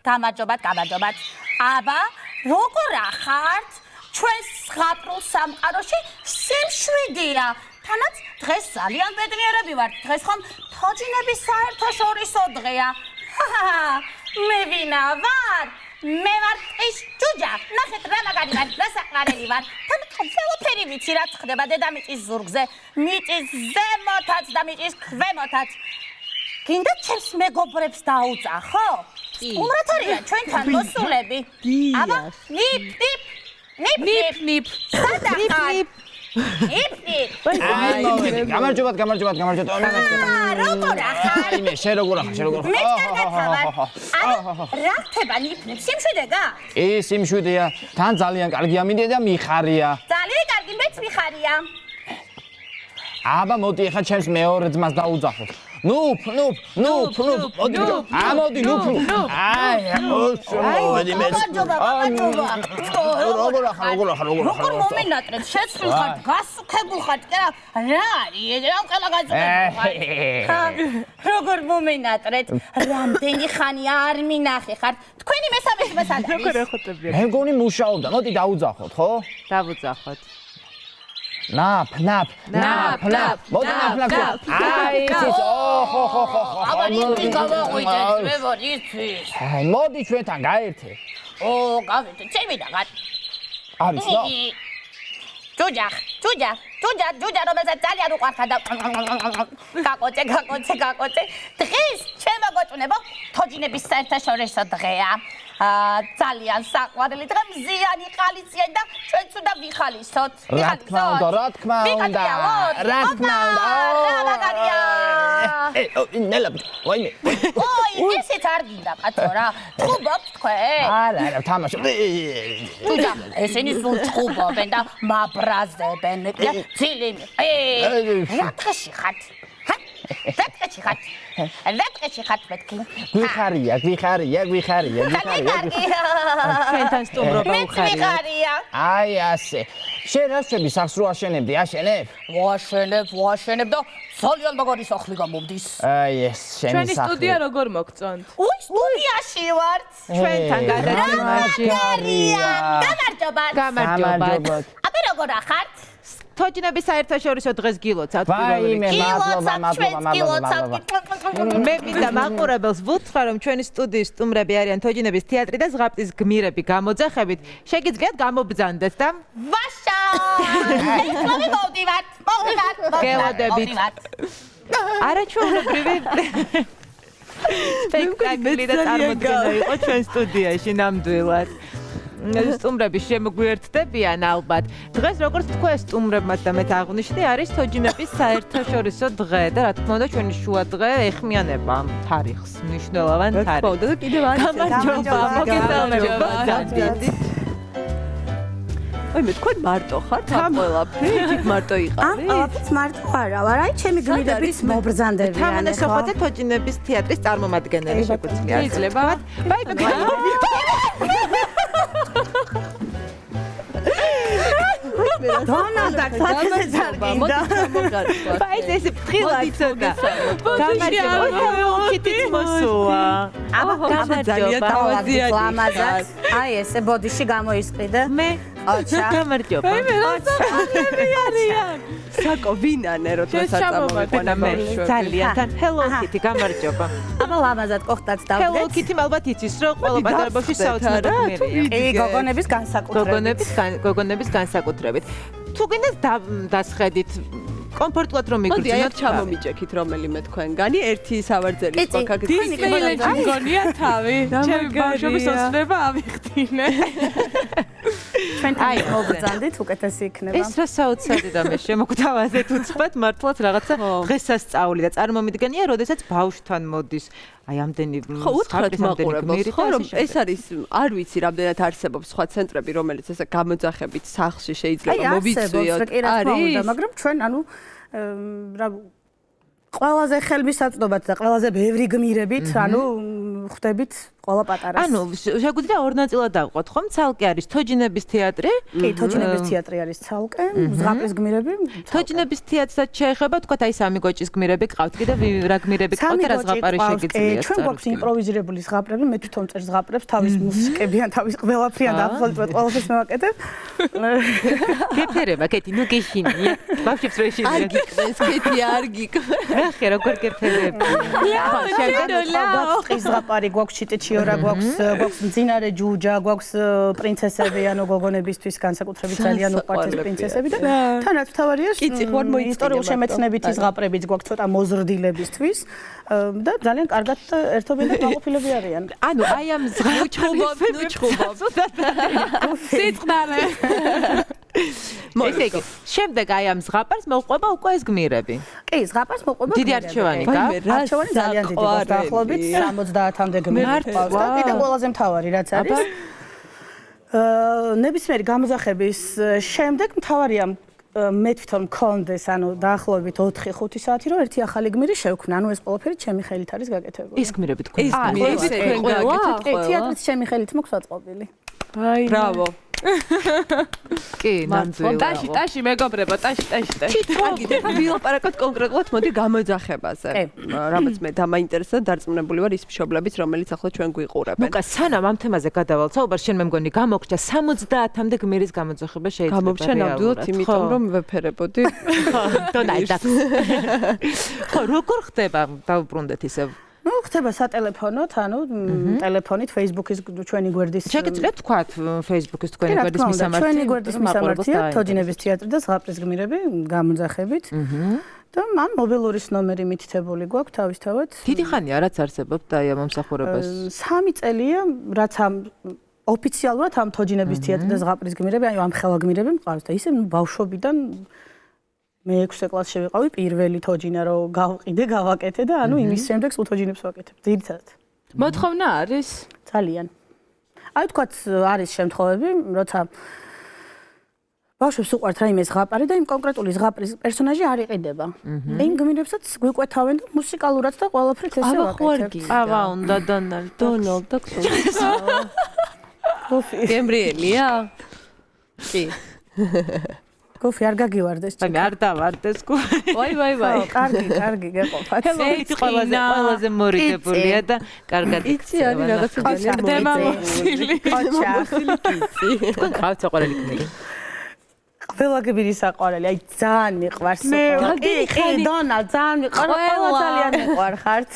გამარჯობათ. აბა, როგორ ახართ? ჩვენს ზღაპრულ სამყაროში სიმშვიდეა. თანაც დღეს ძალიან ბედნიერები ვართ. დღეს ხომ თოჯინების საერთაშორისო დღეა. მე ვინა ვარ? მე ვარ ის ჯუჯა. ნახეთ რა მაგარი ვარ, რა საყარელი ვარ. თან ყველაფერი ვიცი რაც ხდება დედამიწის ზურგზე. მიწის ზემოთაც და მიწის ქვემოთაც. გინდა ჩემს მეგობრებს დაუძახო? უმრად არიან ჩვენთან მოსულები. აბა, ნიპ. სადახარ? გამარჯობათ. როგორ ახარ? მე შე როგორ ახარ? მე კარგად ვარ. რა ხდება ნიფნებს? სიმშვიდეა? სიმშვიდეა. თან ძალიან კარგი ამინდია და მიხარია. ძალიან კარგი, მეც მიხარია. აბა მოდი ახლა ჩემს მეორე ძმას დაუძახოთ. ნუფ. მოდი ნუფ. მოდი მე. როგორ ახარ? როგორ მომენატრეთ? შეცვლილ ხარ, გასუქებულ ხარ, რა არის? რა ყველა გასუქებულ ხარ? როგორ მომენატრეთ? რამდენი ხანი არ მინახე ხარ? თქვენი მესამე ძმა სად არის? როგორ ეხოთებიან? მე მგონი მუშაობდა. მოდი დაუძახოთ, ხო? დავუძახოთ. ნაფ. მოდი ნაფ. აი ის ოჰო. აბა ნიფი გავაღვიძეთ, მე ვარ ისთვის. მოდი ჩვენთან გაერთე. გავერთე, ჩემი და არის რა? ჯუჯა, რომელსაც ძალიან უყვართ და გაკოწე. დღეს ჩემო გოჭუნებო, თოჯინების საერთაშორისო დღეა. ძალიან საყვარელი დღე, მზიანი ხალისია და ჩვენც უნდა ვიხალისოთ. რა თქმა უნდა. რა მაგარია. ნელაპი, ვაიმე. ესეც არ გინდა კაცო რა. წყუბობთ თქვენ? არა, თამაშობ. ჯუჯა, ესენი სულ წყუბობენ და მაბრაზებენ. ძილიმ. რა დღეში ხართ? რა დღეში ხართ მეთქი? გვიხარია. ჩვენთან სტუმრობა უხარია. მიხარია. აი ასე. შენ რა შვები სახს რო აშენებდი, აშენებ? ვაშენებ და ძალიან მაგარი სახლი გამოვდის. აი ეს შენი ჩვენი სახლი. სტუდია როგორ მოგწონთ? სტუდიაში ვართ. ჩვენთან გადაცემაში. გამარჯობათ. აბა როგორ ახართ? თოჯინების საერთაშორისო დღეს გილოცავთ პირველ რიგში. გილოცავთ. მე მინდა მაყურებელს ვუთხრა, რომ ჩვენი სტუდიის სტუმრები არიან თოჯინების თეატრი და ზღაპრის გმირები გამოძახებით. შეგიძლიათ გამობრძანდეთ და ვაშა! მოვიდივართ. გელოდებით. არაჩვეულებრივი სპექტაკლი და წარმოდგენა იყო ჩვენ სტუდიაში ნამდვილად. სტუმრები შემოგვიერთდებიან ალბათ. დღეს როგორც თქვა სტუმრებმაც და მეც აღვნიშნე, არის თოჯინების საერთაშორისო დღე და რა თქმა უნდა ჩვენი შუა დღე ეხმიანება ამ თარიღს, მნიშვნელოვან თარიღს. და კიდევ არის გამარჯობა, მოგესალმებით. აი მე თქვენ მარტო ხართ ამ ყველაფერი? იქ მარტო იყავით? ყველაფერს მარტო არა ვარ, აი ჩემი გმირებიც მობრძანდებიან. თამანე სოფოძე თოჯინების თეატრის წარმომადგენელი შეგვიძლია. შეიძლება? დონალდ თაკს წარგინდა. ბაი ეს ფრთხილად ცოტა. გამარჯობა. კიტიც მოსულა. აბა ძალიან თავაზიანი. ლამაზად. აი ესე ბოდიში გამოისყიდე. მე ოჩა. გამარჯობა. საკო ვინანე რო თვითონ ჩამოვედა მე ძალიან თან Hello Kitty გამარჯობა. აბა ლამაზად კოხტაც Hello დავდგეთ. Kitty ალბათ იცის რომ ყველა ბატარებაში საოცრად გმირია. კი, გოგონების განსაკუთრებით. გოგონების განსაკუთრებით. თუ გინდა დასხედით კომფორტულად რომ მოდი აი მიგრძნოთ ჩამომიჭექით რომელიმე თქვენგანი ერთი სავარძელი თქვა გონია თავი ჩემი ბავშვობის ოცნება ავიხდინე ჩვენთან მობრძანდით უკეთესი იქნება. ეს რა საოცარი და მე შემოგთავაზეთ უცბად მართლაც რაღაცა დღესასწაული და წარმომიდგენია როდესაც ბავშვთან მოდის აი ამდენი ხო უთხრათ მაყურებელს ხო რომ ეს არის არ ვიცი რამდენად არსებობს სხვა ცენტრები რომელიც ესე გამოძახებით სახლში შეიძლება მოვიწვიოთ არის მაგრამ ჩვენ ანუ რა ყველაზე ხელმისაწვდომად და ყველაზე ბევრი გმირებით ანუ ხვდებით ყველა პატარას. ანუ შეგვიძლია ორ ნაწილად დავყოთ, ხომ? ცალკე არის თოჯინების თეატრი. კი, თოჯინების თეატრი არის ცალკე, ზღაპრის გმირები. თოჯინების თეატრსაც შეეხება, თქვა აი სამი გოჭის გმირები ყავთ, კიდევ რა გმირები ყავთ, რა ზღაპარი შეგიძლიათ. ჩვენ გვაქვს იმპროვიზირებული ზღაპრები, მე თვითონ წერ ზღაპრებს, თავის მუსიკები ან თავის ყველაფრიან და აბსოლუტურად ყველაფერს მევაკეთებ. გეფერება, კეთი, ნუ გეშინია. ბავშვებს რო ეშინია. ეს კეთი არ გიკვირა. ნახე როგორ გეფერება. გვაქვს ზღაპარი, გვაქვს ჩიტეჩიორა, გვაქვს მძინარე ჯუჯა, გვაქვს პრინცესები, ანუ გოგონებისთვის განსაკუთრებით ძალიან უყვართ ეს პრინცესები და თანაც თავარია ისტორიულ შემეცნებითი ზღაპრებიც გვაქვს ცოტა მოზრდილებისთვის და ძალიან კარგად ერთობენ და დაყოფილები არიან. ანუ აი ამ ზღაპრებს სიწყნარე. ესე იგი, შემდეგ აი ამ ზღაპარს მოყვება უკვე ეს გმირები. კი, ზღაპარს მოყვება დიდი არჩევანი გაქვს. არჩევანი ძალიან დიდი გვაქვს დაახლოებით 70-მდე გმირი ყავს და კიდე ყველაზე მთავარი რაც არის ნებისმიერი გამოძახების შემდეგ მთავარია მე თვითონ მქონდეს ანუ დაახლოებით 4-5 საათი რომ ერთი ახალი გმირი შევქმნა. ანუ ეს ყველაფერი ჩემი ხელით არის გაკეთებული. ის გმირები თქვენ. კი, თეატრიც ჩემი ხელით მოქვს აწყობილი. აი, ბრავო. კი, ნამდვილად. ტაში მეგობრებო, ტაში. კარგი, და ვილაპარაკოთ კონკრეტულად მოდი გამოძახებაზე. რამაც მე დამაინტერესა, დარწმუნებული ვარ ის მშობლებიც, რომელიც ახლა ჩვენ გვიყურებენ. ნუკა, სანამ ამ თემაზე გადავალთ, საუბარ შენ მე მგონი გამოგჭა 70-მდე გმირის გამოძახება შეიძლება. გამოგჭა ნამდვილად, იმიტომ რომ ვეფერებოდი. დონაიდაც. ხო, როგორ ხდება დავუბრუნდეთ ისე? ნუ ხდება სატელეფონოთ, ანუ ტელეფონით, Facebook-ის ჩვენი გვერდის. შეგიძლიათ თქვათ Facebook-ის თქვენი გვერდის მისამართი? ჩვენი გვერდის მისამართია თოჯინების თეატრი და ზღაპრის გმირები გამოძახებით. და მან მობილურის ნომერი მითითებული გვაქვს თავისთავად. დიდი ხანია რაც არსებობთ აი ამ მომსახურებას. 3 წელია, რაც ამ ოფიციალურად ამ თოჯინების თეატრი და ზღაპრის გმირები, აი ამ ხელა გმირები მყავს და ისე ბავშვობიდან მე 6 კლასში ვიყავი პირველი თოჯინა რომ გავყიდე, გავაკეთე და ანუ იმის შემდეგ სულ თოჯინებს ვაკეთებ. ძირითადად. მოთხოვნა არის? ძალიან. აი თქვათ არის შემთხვევები, როცა ბავშვებს უყვართ რაიმე ზღაპარი და იმ კონკრეტული ზღაპრის პერსონაჟი არ იყიდება. იმ გმირებსაც გვიკვეთავენ და მუსიკალურად და ყველაფრით ესე ვაკეთებ. აბა უნდა დონალდ და ქსოლის. გემრიელია? კი. გოფი არ გაგივარდეს ჩი. მე არ დავარდეს გოფი. ვაი. კარგი, გეყოფათ. ეს ყველაზე მორიდებულია და კარგად იცი არის რაღაცა ძალიან დემამოსილი. კოჩა. თქვენ ხავთ საყვარელი გმირი? ყველა გმირი საყვარელი, აი ძალიან მიყვარს. კი, დონალდ ძალიან მიყვარს, ყველა ძალიან მიყვარხართ.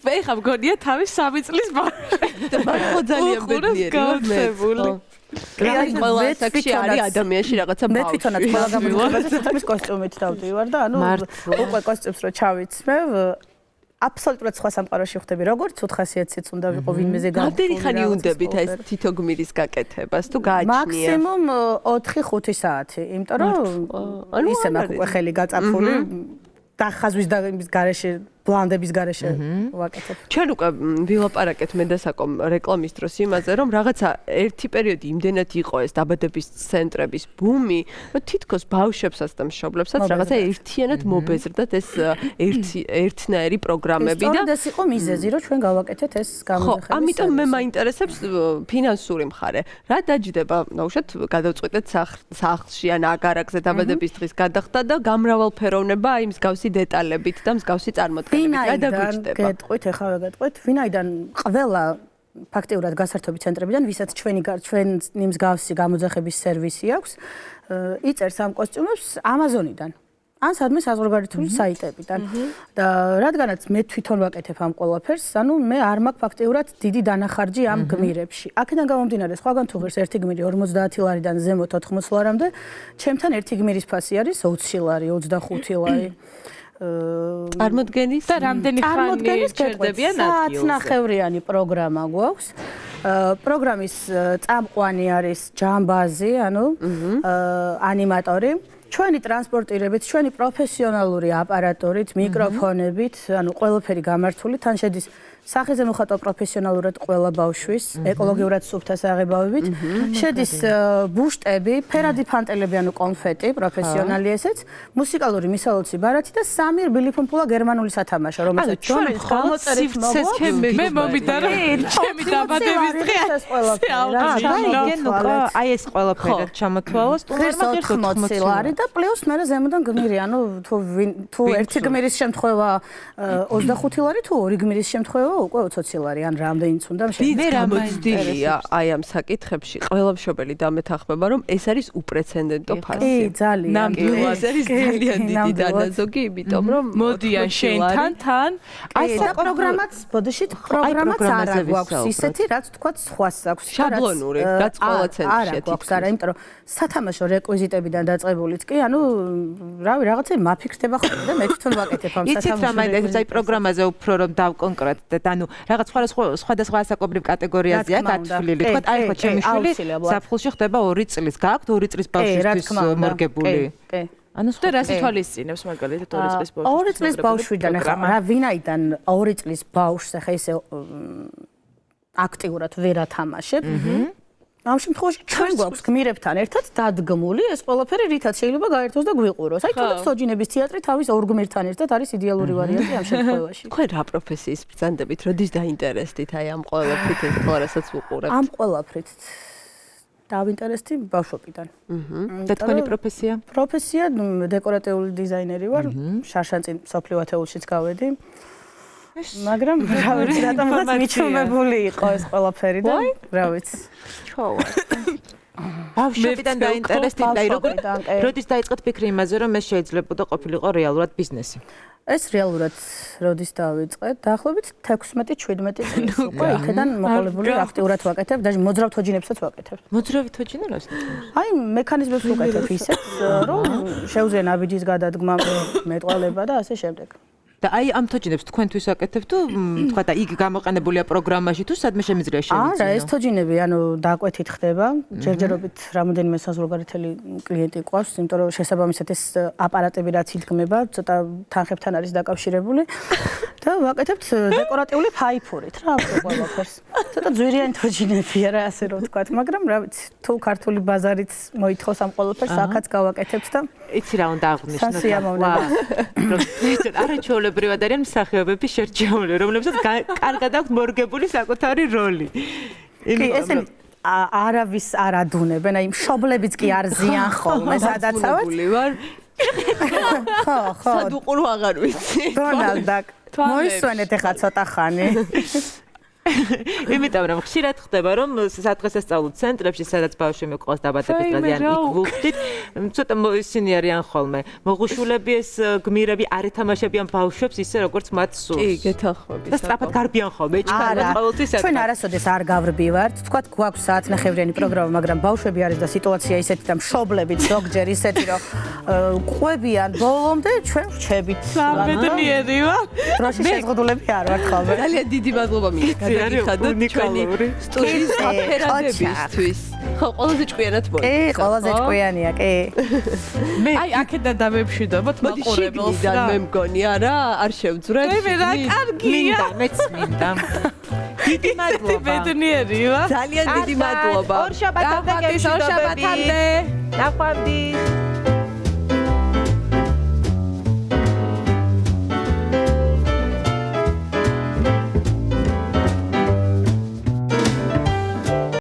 მე ხა მგონია თავის 3 წლის ბავშვი. და მაგ ძალიან ბედნიერი. აი ყველა საქმე არის ადამიანში რაღაცა ბავშვი. მე თვითონაც ყველა გამოძახებას თითქმის კოსტიუმით დავდივარ და ანუ უკვე კოსტიუმს რო ჩავიცმევ აბსოლუტურად სხვა სამყაროში ხდები. როგორც უთხასიათიც უნდა ვიყო ვინმეზე გავხდი. რამდენი ხანი უნდებით ეს თითო გმირის გაკეთებას თუ გააჩნია? მაქსიმუმ 4-5 საათი, იმიტომ რომ ისე მაქვს უკვე ხელი გაწაფული და ხაზვის და იმის გარეშე ბლანდების garaშე ვაკეთებ. ჩვენ უკვე ვილაპარაკეთ მე და საკომ რეკლამის დროს იმაზე, რომ რაღაცა ერთი პერიოდი იმდენად იყო ეს დაბადების ცენტრების ბუმი, რომ თითქოს ბავშვებსაც და მშობლებსაც რაღაცა ერთიანად მობეზრდათ ეს ერთნაირი პროგრამები და ეს იყო მიზეზი, რომ ჩვენ გავაკეთეთ ეს გამოძახების. ხო, ამიტომ მე მაინტერესებს ფინანსური მხარე. რა დაჯდება, ნაუშად გადავწყვეტეთ სახლში ან აგარაკზე დაბადების დღის გადახდა და გამრავალფეროვნება აი მსგავსი დეტალებით და მსგავსი წარმოდგენებით. ვინაიდან გეტყვით, ახლა გეტყვით, ვინაიდან ყველა ფაქტიურად გასართობი ცენტრებიდან, ვისაც ჩვენი მსგავსი გამოძახების სერვისი აქვს, იწერს ამ კოსტიუმებს Amazon-იდან. ან სადმე საზღვარგარეთული საიტებიდან. და რადგანაც მე თვითონ ვაკეთებ ამ ყველაფერს, ანუ მე არ მაქვს ფაქტიურად დიდი დანახარჯი ამ გმირებში. აქედან გამომდინარე, სხვაგან თუ ღირს ერთი გმირი 50 ლარიდან ზემოთ 80 ლარამდე, ჩემთან ერთი გმირის ფასი არის 20 ლარი, 25 ლარი. წარმოდგენის და რამდენი ხანი ჩერდებიან ადგილზე. საათნახევრიანი პროგრამა გვაქვს. პროგრამის წამყვანი არის ჯამბაზი, ანუ ანიმატორი. ჩვენი ტრანსპორტირებით, ჩვენი პროფესიონალური აპარატურით, მიკროფონებით, ანუ ყველაფერი გამართული, თან შედის სახეზე მოხატვა პროფესიონალურად ყველა ბავშვის, ეკოლოგიურად სუფთა საღებავებით. შედის ბუშტები, ფერადი ფანტელები, ანუ კონფეტი, პროფესიონალი ესეც, მუსიკალური მისალოცი ბარათი და სამი რბილი ფუმფულა გერმანული სათამაშო, რომელსაც ჩვენ ხალხის მე მომიდა რომ ჩემი დაბადების დღე აი ეს ყველაფერად ჩამოთვალოს სტუმარმა გერხოთ 80 ლარი და პლუს მე ზემოდან გმირი, ანუ თუ ერთი გმირის შემთხვევა 25 ლარი, თუ ორი გმირის შემთხვევა უკვე 20 ლარი, ან რამდენიც უნდა მე გამოცდილია აი ამ საკითხებში ყველა მშობელი დამეთანხმება რომ ეს არის უპრეცედენტო ფასი. კი, ძალიან. ნამდვილად ეს არის ძალიან დიდი დანაზოგი, იმიტომ რომ მოდიან შენთან თან აი და პროგრამაც ბოდიშით პროგრამაც არ აქვს ისეთი რაც თქვათ სხვას აქვს შაბლონური რაც ყველა ცენტრში აქვს არა იმიტომ რომ სათამაშო რეკვიზიტებიდან დაწყებულიც კი ანუ რავი რაღაცა მაფიქრდება ხოლმე და მე თვითონ ვაკეთებ ამ სათამაშო იცით რა მაინდა აი პროგრამაზე უფრო რომ დავკონკრეტდეთ ანუ რაღაც სხვადასხვა ასაკობრივ კატეგორიაზე აქვს გათვლილი თქვათ აი ხო ჩემი შვილი საფხულში ხდება 2 წლის გაქვთ 2 წლის ბავშვისთვის მორგებული კი ანუ და რას ითვალისწინებს მაგალითად 2 წლის ბავშვი? 2 წლის ბავშვიდან ახლა რა ვინაიდან 2 წლის ბავშვს ახლა ისე აქტიურად ვერ ათამაშებ. ამ შემთხვევაში ჩვენ გვაქვს გმირებთან ერთად დადგმული ეს ყველაფერი რითაც შეიძლება გაერთოს და გვიყუროს. აი თუნდაც თოჯინების თეატრი თავის ორ გმირთან ერთად არის იდეალური ვარიანტი ამ შემთხვევაში. თქვენ რა პროფესიის ბრძანდებით, როდის დაინტერესდით აი ამ ყველაფრით ეს ყველასაც ვუყურებთ? ამ ყველაფრით დავინტერესდი ბავშვობიდან. და თქვენი პროფესია? პროფესია დეკორატიული დიზაინერი ვარ. შარშანწინ სოფლიო ათეულშიც გავედი. მაგრამ რა ვიცი რატომაც მიჩვენებული იყო ეს ყველაფერი და რა ვიცი. ბავშვობიდან დაინტერესდით და როდის დაიწყეთ ფიქრი იმაზე რომ ეს შეიძლება და ყოფილიყო რეალურად ბიზნესი? ეს რეალურად როდის დავიწყეთ? დაახლოებით 16-17 წლის უკვე იქიდან მოყოლებული აქტიურად ვაკეთებ და მოძრავ თოჯინებსაც ვაკეთებ. მოძრავი თოჯინა რას ნიშნავს? აი მექანიზმებს ვუკეთებ ისეთ რომ შეუძლია ნაბიჯის გადადგმა, მეტყველება და ასე შემდეგ. და აი ამ თოჯინებს თქვენთვის აკეთებთ თუ თქვა და იგი გამოყენებულია პროგრამაში თუ სადმე შემიძლია შევიძინო? არა, ეს თოჯინები ანუ დაკვეთით ხდება. ჯერჯერობით რამოდენიმე საზღვარგარეთელი კლიენტი ყავს, იმიტომ რომ შესაბამისად ეს აპარატები რაც იდგმება, ცოტა თანხებთან არის დაკავშირებული და ვაკეთებთ დეკორატიული ფაიფურით რა ამ ყველაფერს. ცოტა ძვირიანი თოჯინებია რა ასე რომ ვთქვათ, მაგრამ რა ვიცი, თუ ქართული ბაზარიც მოითხოვს ამ ყველაფერს, აქაც გავაკეთებთ და იცი რა უნდა აღვნიშნოთ. სანსიამოვნება. არაჩვეულებრივად არიან მსახიობების შერჩეული, რომლებსაც კარგად აქვს მორგებული საკუთარი როლი. კი, ესენი არავის არ ადუნებენ, აი მშობლებიც კი არ ზიან ხოლმე, სადაცავად. ვარ. ხო, ხო. სად უყურო აღარ ვიცი. დონალდა. მოისვენეთ ახლა ცოტა ხანი. იმიტომ რომ ხშირად ხდება რომ სადღესასწაულო ცენტრებში სადაც ბავშვი მიყავს დაბადების დღეზე ან იქ ვუხდით ცოტა ისინი არიან ხოლმე მოღუშულები ეს გმირები არ ეთამაშებიან ბავშვებს ისე როგორც მათ სურს კი გეთანხმებით და სწრაფად გარბიან ხოლმე ეჭქარად ყოველთვის ჩვენ არასოდეს არ გავრბივართ თქვათ გვაქვს საათნახევრიანი პროგრამა მაგრამ ბავშვები არის და სიტუაცია ისეთი და მშობლებიც ზოგჯერ ისეთი რომ ყვებიან ბოლომდე ჩვენ ვრჩებით ბედნიერი ვარ დროში შეზღუდულები არ ვართ ხოლმე ძალიან დიდი მადლობა მიგეთ გადაგიხადოთ ჩვენი სტუდიის აფერადებისთვის. ხო, ყველაზე ჭკვიანად მოიწევს. კი, ყველაზე ჭკვიანია, კი. მე აი აქედან დამემშვიდობოთ მაყურებელს და მე მგონი არა, არ შევძვრეთ. მე რა კარგია. მეც მინდა. დიდი მადლობა. ბედნიერი ვარ. ძალიან დიდი მადლობა. ორ შაბათამდე გეშობები. ორ შაბათამდე. ნახვამდის.